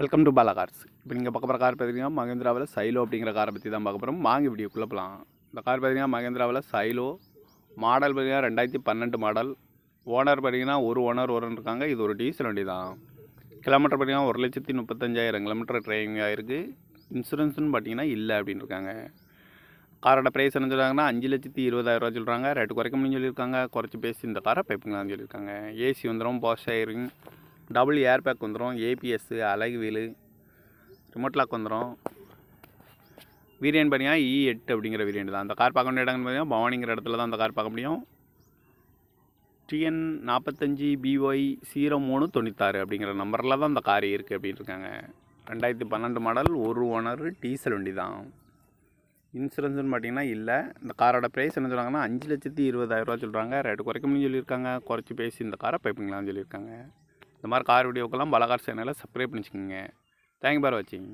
Welcome to Bala cars. இப்போ நீங்கள் பார்க்க போகிற கார் பார்த்தீங்கன்னா மகேந்திராவில் சைலோ அப்படிங்கிற காரை பற்றி தான் பார்க்க போகிறோம். வாங்கி வீடியோக்குள்ளே போகலாம். இந்த கார் பார்த்தீங்கன்னா மகேந்திராவில் சைலோ மாடல் பார்த்தீங்கன்னா 2012 மாடல். ஓனர் பார்த்தீங்கன்னா ஒரு ஓனர் இருக்காங்க. இது ஒரு டீசல் வண்டி தான். கிலோமீட்டர் பார்த்தீங்கன்னா 1,35,000 கிலோமீட்டர் டிரைவிங் ஆகிருக்கு. இன்சூரன்ஸ்னு பார்த்தீங்கன்னா இல்லை அப்படின்னு இருக்காங்க. காரோட ப்ரைஸ் என்ன சொல்கிறாங்கன்னா 5,20,000 சொல்கிறாங்க. ரேட்டு குறைக்க முடியும்னு சொல்லியிருக்காங்க. குறைச்சி பேசி இந்த காரை பைப்புங்களான்னு சொல்லியிருக்காங்க. ஏசி வந்துடும், பாஸ் ஷேரிங், டபுள் ஏர் பேக் வந்துடும், ABS, alloy wheel, remote lock வந்துடும். வேரியன்ட் பார்த்தீங்கன்னா E8 அப்படிங்கிற வேரியன்ட் தான். அந்த கார் பார்க்க வேண்டிய இடங்கள்னு பார்த்தீங்கன்னா பவானிங்கிற இடத்துல தான் அந்த கார் பார்க்க முடியும். TN 45 BY 0396 அப்படிங்கிற நம்பரில் தான் அந்த கார் இருக்குது அப்படின்னு இருக்காங்க. 2012 மாடல், ஒரு ஓனர், டீசல் வண்டி தான். இன்சூரன்ஸ்னு பார்த்தீங்கன்னா இல்லை. இந்த காரோட ப்ரைஸ் என்ன சொல்கிறாங்கன்னா 5,20,000 சொல்கிறாங்க. ரேட்டு குறைக்க முடியும்னு சொல்லியிருக்காங்க. குறைச்சி பேசி இந்த காரை பைப்புங்களான்னு சொல்லியிருக்காங்க. இந்த மாதிரி கார் வீடியோக்கெல்லாம் பாலா கார் சேனலை சப்ஸ்கிரைப் பண்ணிச்சுக்கோங்க. தேங்க்யூ ஃபார் வாட்சிங்.